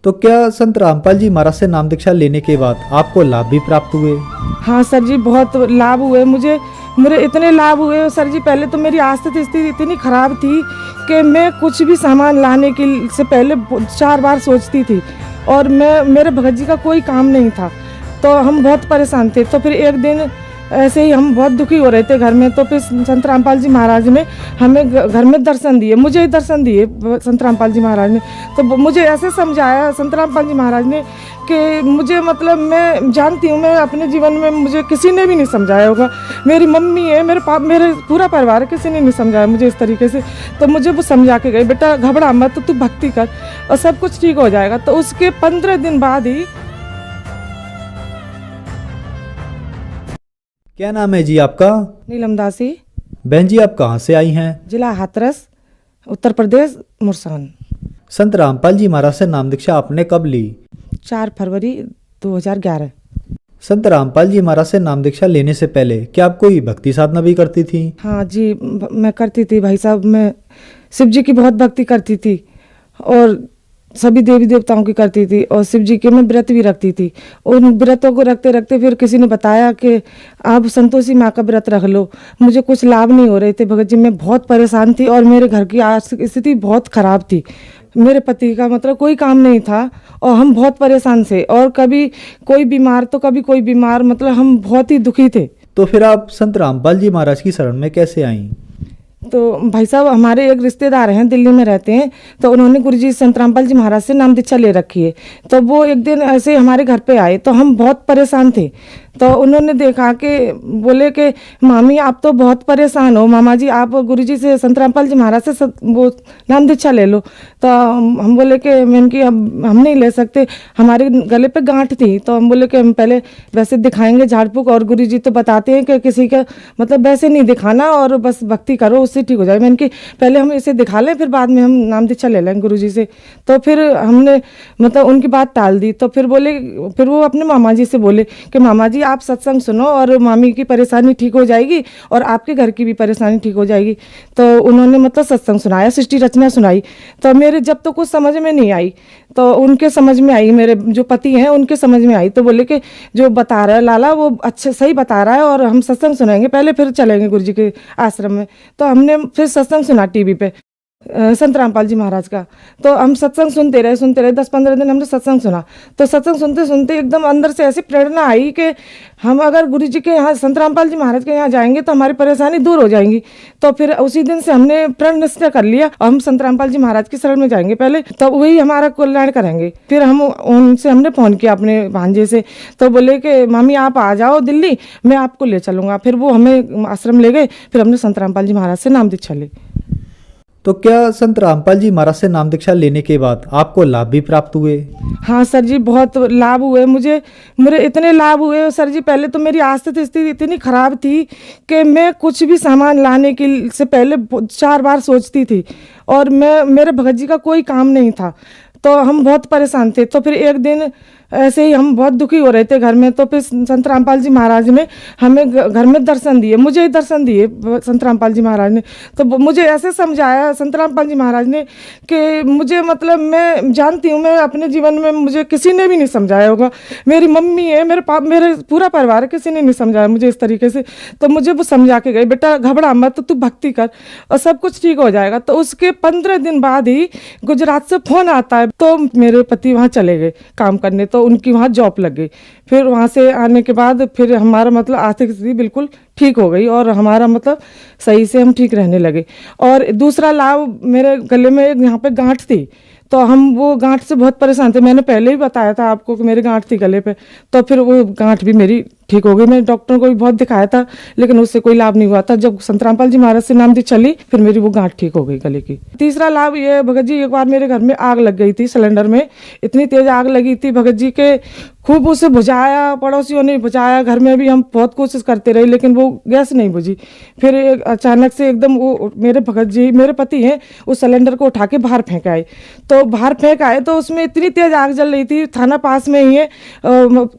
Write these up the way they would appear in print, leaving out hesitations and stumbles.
तो क्या संत रामपाल जी महाराज से नाम दीक्षा लेने के बाद आपको लाभ भी प्राप्त हुए? हाँ सर जी, बहुत लाभ हुए मुझे। मेरे इतने लाभ हुए सर जी, पहले तो मेरी आर्थिक स्थिति इतनी खराब थी कि मैं कुछ भी सामान लाने के से पहले 4 बार सोचती थी, और मेरे भगत जी का कोई काम नहीं था, तो हम बहुत परेशान थे। तो फिर एक दिन ऐसे ही हम बहुत दुखी हो रहे थे घर में, तो फिर संत रामपाल जी महाराज ने हमें घर में दर्शन दिए, मुझे ही दर्शन दिए संत रामपाल जी महाराज ने। तो मुझे ऐसे समझाया संत रामपाल जी महाराज ने कि मुझे, मतलब मैं जानती हूँ, मैं अपने जीवन में मुझे किसी ने भी नहीं समझाया होगा। मेरी मम्मी है, मेरे पूरा परिवार, किसी ने नहीं समझाया मुझे इस तरीके से। तो मुझे वो समझा के गए, बेटा घबरा मत, तू भक्ति कर और सब कुछ ठीक हो जाएगा। तो उसके 15 दिन बाद ही। क्या नाम है जी आपका? नीलम दासी। बहन जी, आप कहाँ से आई हैं? जिला हाथरस, उत्तर प्रदेश, मुरसान। संत रामपाल जी महाराज से नाम दीक्षा आपने कब ली? 4 फरवरी 2011। संत रामपाल जी महाराज से नाम दीक्षा लेने से पहले क्या आप कोई भक्ति साधना भी करती थी? हाँ जी, मैं करती थी भाई साहब। मैं शिव जी की बहुत भक्ति करती थी और सभी देवी देवताओं की करती थी, और शिव जी के मैं व्रत भी रखती थी। उन व्रतों को रखते रखते फिर किसी ने बताया कि आप संतोषी माँ का व्रत रख लो। मुझे कुछ लाभ नहीं हो रहे थे भगत जी, मैं बहुत परेशान थी और मेरे घर की आर्थिक स्थिति बहुत खराब थी। मेरे पति का मतलब कोई काम नहीं था और हम बहुत परेशान थे, और कभी कोई बीमार तो कभी कोई बीमार, मतलब हम बहुत ही दुखी थे। तो फिर आप संत रामपाल जी महाराज की शरण में कैसे आईं? तो भाई साहब, हमारे एक रिश्तेदार हैं, दिल्ली में रहते हैं, तो उन्होंने गुरुजी संत रामपाल जी महाराज से नाम दीक्षा ले रखी है। तो वो एक दिन ऐसे हमारे घर पे आए, तो हम बहुत परेशान थे। तो उन्होंने देखा कि बोले कि मामी आप तो बहुत परेशान हो, मामा जी आप गुरुजी से संत रामपाल जी महाराज से वो नाम दीक्षा ले लो। तो हम बोले कि मैंने कि हम नहीं ले सकते, हमारे गले पे गांठ थी। तो हम बोले कि हम पहले वैसे दिखाएंगे झाड़ फूक, और गुरुजी तो बताते हैं कि किसी का मतलब वैसे नहीं दिखाना और बस भक्ति करो, उससे ठीक हो जाए। मैंने कि पहले हम इसे दिखा लें, फिर बाद में हम नाम दीक्षा ले लेंगे गुरुजी से। तो फिर हमने मतलब उनकी बात टाल दी। तो फिर वो अपने मामा जी से बोले कि मामा जी आप सत्संग सुनो और मामी की परेशानी ठीक हो जाएगी और आपके घर की भी परेशानी ठीक हो जाएगी। तो उन्होंने मतलब सत्संग सुनाया, सृष्टि रचना सुनाई। तो मेरे जब तो कुछ समझ में नहीं आई, तो उनके समझ में आई, मेरे जो पति हैं उनके समझ में आई। तो बोले कि जो बता रहा है लाला वो अच्छा सही बता रहा है, और हम सत्संग सुनाएंगे पहले, फिर चलेंगे गुरुजी के आश्रम में। तो हमने फिर सत्संग सुना टीवी पे संत रामपाल जी महाराज का। तो हम सत्संग सुनते रहे 10-15 दिन हमने सत्संग सुना। तो सत्संग सुनते सुनते एकदम अंदर से ऐसी प्रेरणा आई कि हम अगर गुरुजी के यहाँ संत रामपाल जी महाराज के यहाँ जाएंगे तो हमारी परेशानी दूर हो जाएंगी। तो फिर उसी दिन से हमने प्रण निश्चय कर लिया, हम संत रामपाल जी महाराज की शरण में जाएंगे पहले, तो वही हमारा कल्याण करेंगे। फिर हम उनसे हमने फोन किया अपने भांजे से, तो बोले कि मामी आप आ जाओ दिल्ली, मैं आपको ले चलूँगा। फिर वो हमें आश्रम ले गए, फिर हमने संत रामपाल जी महाराज से नाम दीक्षा ली। तो क्या संत रामपाल जी महाराज से नाम दीक्षा लेने के बाद आपको लाभ भी प्राप्त हुए? हाँ सर जी, बहुत लाभ हुए मुझे। मेरे इतने लाभ हुए सर जी, पहले तो मेरी आर्थिक स्थिति इतनी खराब थी कि मैं कुछ भी सामान लाने के से पहले 4 बार सोचती थी, और मेरे भगत जी का कोई काम नहीं था, तो हम बहुत परेशान थे। तो फिर एक दिन ऐसे ही हम बहुत दुखी हो रहे थे घर में, तो फिर संत रामपाल जी महाराज ने हमें घर में दर्शन दिए, मुझे ही दर्शन दिए संत रामपाल जी महाराज ने। तो मुझे ऐसे समझाया संत रामपाल जी महाराज ने कि मुझे, मतलब मैं जानती हूँ, मैं अपने जीवन में मुझे किसी ने भी नहीं समझाया होगा। मेरी मम्मी है, मेरे पूरा परिवार, किसी ने नहीं समझाया मुझे इस तरीके से। तो मुझे वो समझा के गए, बेटा घबरा मत, तू भक्ति कर और सब कुछ ठीक हो जाएगा। तो उसके 15 दिन बाद ही गुजरात से फोन आता है, तो मेरे पति वहाँ चले गए काम करने, तो उनकी वहाँ जॉब लग गई। फिर वहाँ से आने के बाद फिर हमारा मतलब आर्थिक स्थिति बिल्कुल ठीक हो गई, और हमारा मतलब सही से हम ठीक रहने लगे। और दूसरा लाभ, मेरे गले में यहाँ पे गांठ थी, तो हम वो गांठ से बहुत परेशान थे। मैंने पहले ही बताया था आपको कि मेरी गांठ थी गले पे, तो फिर वो गांठ भी मेरी ठीक हो गई। मैंने डॉक्टर को भी बहुत दिखाया था, लेकिन उससे कोई लाभ नहीं हुआ था। जब संत रामपाल जी महाराज से नाम दीक्षा ली, फिर मेरी वो गांठ ठीक हो गई गले की। तीसरा लाभ ये, भगत जी एक बार मेरे घर में आग लग गई थी, सिलेंडर में इतनी तेज आग लगी थी भगत जी के, खूब उसे बुझाया, पड़ोसियों ने बुझाया, घर में भी हम बहुत कोशिश करते रहे, लेकिन वो गैस नहीं बुझी। फिर अचानक से एकदम वो मेरे भगत जी, मेरे पति हैं, उस सिलेंडर को उठा के बाहर फेंक आए। तो बाहर फेंक आए तो उसमें इतनी तेज आग जल रही थी, थाना पास में ही है,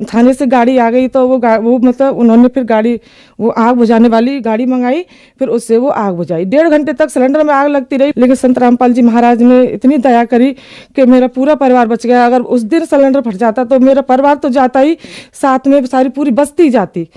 थाने से गाड़ी आ गई, तो वो वो मतलब उन्होंने फिर गाड़ी, वो आग बुझाने वाली गाड़ी मंगाई, फिर उससे वो आग बुझाई। 1.5 घंटे तक सिलेंडर में आग लगती रही, लेकिन संत रामपाल जी महाराज ने इतनी दया करी कि मेरा पूरा परिवार बच गया। अगर उस दिन सिलेंडर फट जाता तो मेरा परिवार तो जाता ही, साथ में सारी पूरी बस्ती जाती,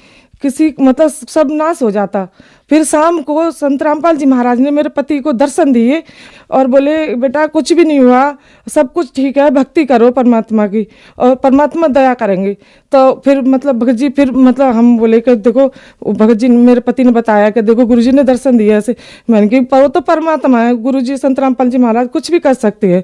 किसी मतलब सब नाश हो जाता। फिर शाम को संत रामपाल जी महाराज ने मेरे पति को दर्शन दिए और बोले बेटा कुछ भी नहीं हुआ, सब कुछ ठीक है, भक्ति करो परमात्मा की और परमात्मा दया करेंगे। तो फिर मतलब भगत जी, फिर मतलब हम बोले कि देखो, भगत जी मेरे पति ने बताया कि देखो गुरुजी ने दर्शन दिया ऐसे। मैंने कहा वो तो परमात्मा है, गुरुजी संत रामपाल जी महाराज कुछ भी कर सकते हैं।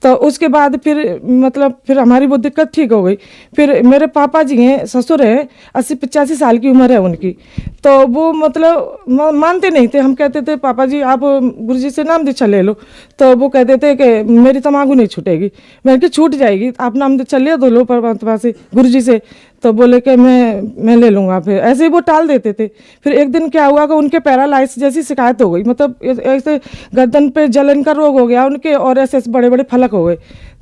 तो उसके बाद फिर मतलब फिर हमारी वो दिक्कत ठीक हो गई। फिर मेरे पापा जी हैं, ससुर हैं, 80-85 साल की उम्र है उनकी। तो वो मतलब मानते नहीं थे। हम कहते थे पापा जी आप गुरुजी से नाम दीक्षा ले लो, तो वो कहते थे कि मेरी तमाकू नहीं छूटेगी। मैंने कहा छूट जाएगी, आप नाम दीक्षा ले दो लो परमात्मा से, गुरुजी से। तो बोले कि मैं ले लूँगा। फिर ऐसे ही वो टाल देते थे। फिर एक दिन क्या हुआ कि उनके पैरालाइसिस जैसी शिकायत हो गई, मतलब ऐसे गर्दन पे जलन का रोग हो गया उनके, और ऐसे बड़े बड़े फलक हो गए।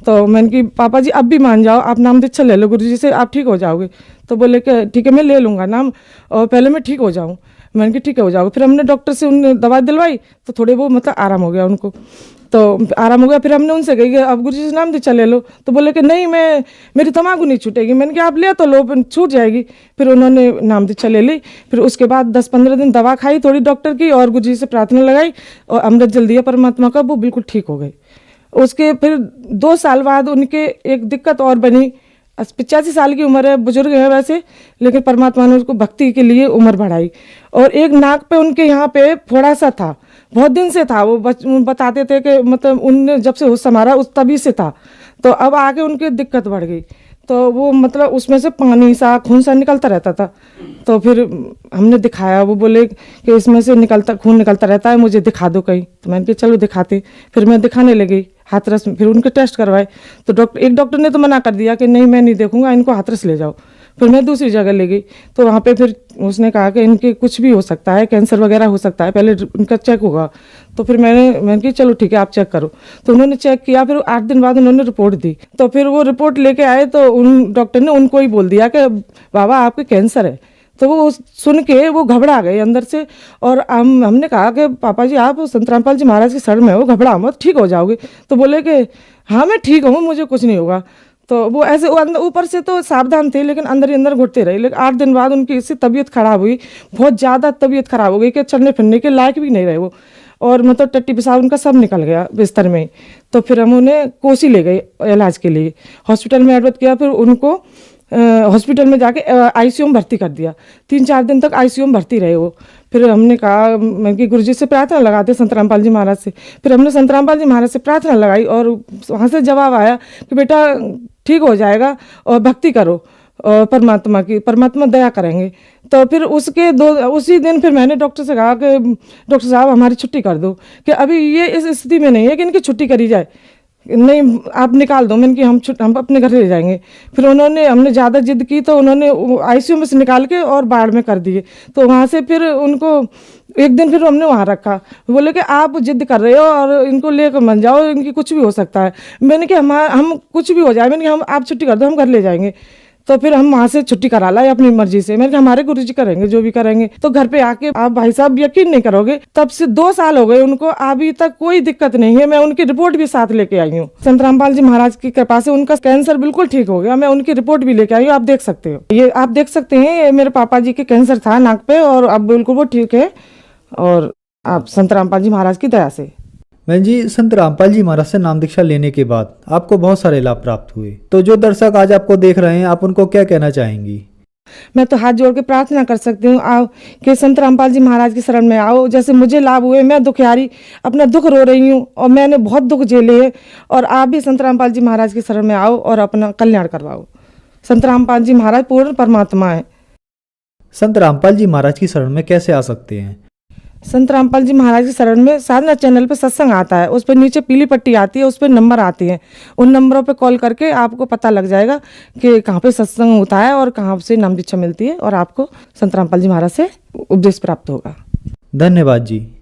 तो मैंने कि पापा जी अब भी मान जाओ, आप नाम दीक्षा ले लो गुरुजी से, आप ठीक हो जाओगे। तो बोले कि ठीक है मैं ले लूँगा नाम, और पहले मैं ठीक हो जाऊँ। मैंने कि ठीक है हो जाओगे। फिर हमने डॉक्टर से उन दवाई दिलवाई, तो थोड़े वो मतलब आराम हो गया उनको, तो आराम हो गया। फिर हमने उनसे कही कि अब गुरुजी से नाम दीक्षा ले लो, तो बोले कि नहीं मेरी तमाकू नहीं छूटेगी। मैंने कहा आप ले तो लो, छूट जाएगी। फिर उन्होंने नाम दीक्षा ले ली। फिर उसके बाद 10-15 दिन दवा खाई थोड़ी डॉक्टर की, और गुरुजी से प्रार्थना लगाई और अमृत जल दिया परमात्मा का, वो बिल्कुल ठीक हो गए। उसके फिर 2 साल बाद उनके एक दिक्कत और बनी। 85 साल की उम्र है, बुजुर्ग है वैसे, लेकिन परमात्मा ने उसको भक्ति के लिए उम्र बढ़ाई। और एक नाक पे उनके यहाँ पे फोड़ा सा था, बहुत दिन से था। वो बताते थे कि मतलब उनने जब से होश संभाला उस तभी से था। तो अब आगे उनकी दिक्कत बढ़ गई, तो वो मतलब उसमें से पानी सा खून सा निकलता रहता था। तो फिर हमने दिखाया, वो बोले कि इसमें से खून निकलता रहता है, मुझे दिखा दो कहीं। तो मैंने कहा चलो दिखाते। फिर मैं दिखाने लगी हाथरस में। फिर उनके टेस्ट करवाए, तो एक डॉक्टर ने तो मना कर दिया कि नहीं मैं नहीं देखूंगा, इनको हाथरस ले जाओ। फिर मैं दूसरी जगह ले गई, तो वहाँ पे फिर उसने कहा कि इनके कुछ भी हो सकता है, कैंसर वगैरह हो सकता है, पहले उनका चेक होगा। तो फिर मैंने कहा चलो ठीक है आप चेक करो। तो उन्होंने चेक किया, फिर 8 दिन बाद उन्होंने रिपोर्ट दी। तो फिर वो रिपोर्ट लेके आए, तो उन डॉक्टर ने उनको ही बोल दिया कि बाबा आपके कैंसर है। तो वो सुन के वो घबरा गए अंदर से। और हमने कहा कि पापा जी आप संत रामपाल जी महाराज के शरण में हो, घबरा मत, ठीक हो जाओगे। तो बोले कि हाँ मैं ठीक हूँ, मुझे कुछ नहीं होगा। तो वो ऐसे ऊपर से तो सावधान थे, लेकिन अंदर ही अंदर घुटते रहे। लेकिन 8 दिन बाद उनकी इससे तबीयत खराब हुई, बहुत ज़्यादा तबीयत खराब हो गई कि चलने फिरने के लायक भी नहीं रहे वो, और मतलब टट्टी पेशाब उनका सब निकल गया बिस्तर में। तो फिर हम उन्हें कोसी ले गए इलाज के लिए, हॉस्पिटल में एडमिट किया। फिर उनको हॉस्पिटल में जाके आईसीयू में भर्ती कर दिया। 3-4 दिन तक आईसीयू में भर्ती रहे वो। फिर हमने कहा मैं कि गुरुजी से प्रार्थना लगाते संत रामपाल जी महाराज से। फिर हमने संत रामपाल जी महाराज से प्रार्थना लगाई, और वहाँ से जवाब आया कि बेटा ठीक हो जाएगा और भक्ति करो और परमात्मा की, परमात्मा दया करेंगे। तो फिर उसी दिन फिर मैंने डॉक्टर से कहा कि डॉक्टर साहब हमारी छुट्टी कर दो, कि अभी ये इस स्थिति में नहीं है कि इनकी छुट्टी करी जाए, नहीं आप निकाल दो। मैंने कि हम अपने घर ले जाएंगे। फिर हमने ज़्यादा जिद की, तो उन्होंने आईसीयू में से निकाल के और बाढ़ में कर दिए। तो वहाँ से फिर उनको एक दिन फिर हमने वहाँ रखा। बोले कि आप जिद कर रहे हो और इनको लेकर मत जाओ, इनकी कुछ भी हो सकता है। मैंने कि हम कुछ भी हो जाए, मैंने कि आप छुट्टी कर दो, हम घर ले जाएंगे। तो फिर हम वहाँ से छुट्टी करा लाई अपनी मर्जी से। मैंने कहा हमारे गुरुजी करेंगे जो भी करेंगे। तो घर पे आके आप भाई साहब यकीन नहीं करोगे, तब से 2 साल हो गए उनको, अभी तक कोई दिक्कत नहीं है। मैं उनकी रिपोर्ट भी साथ लेके आई हूँ। संत रामपाल जी महाराज की कृपा से उनका कैंसर बिल्कुल ठीक हो गया। मैं उनकी रिपोर्ट भी लेके आई हूँ, आप देख सकते हो। ये आप देख सकते हैं, ये मेरे पापा जी के कैंसर था नाक पे, और अब बिल्कुल वो ठीक है, और आप संत रामपाल जी महाराज की दया से। बहन जी, संत रामपाल जी महाराज से नाम दीक्षा लेने के बाद आपको बहुत सारे लाभ प्राप्त हुए, तो जो दर्शक आज आपको देख रहे हैं आप उनको क्या कहना चाहेंगी? मैं तो हाथ जोड़ के प्रार्थना कर सकती हूँ, आओ कि संत रामपाल जी महाराज की शरण में आओ। जैसे मुझे लाभ हुए, मैं दुखियारी अपना दुख रो रही हूँ और मैंने बहुत दुख झेले हैं, और आप भी संत रामपाल जी महाराज की शरण में आओ और अपना कल्याण करवाओ। संत रामपाल जी महाराज पूर्ण परमात्मा है। संत रामपाल जी महाराज की शरण में कैसे आ सकते हैं? संत रामपाल जी महाराज की शरण में साधना चैनल पे सत्संग आता है, उस पर नीचे पीली पट्टी आती है, उस पर नंबर आती है। उन नंबरों पे कॉल करके आपको पता लग जाएगा कि कहाँ पे सत्संग होता है और कहाँ से नाम दीक्षा मिलती है, और आपको संत रामपाल जी महाराज से उपदेश प्राप्त होगा। धन्यवाद जी।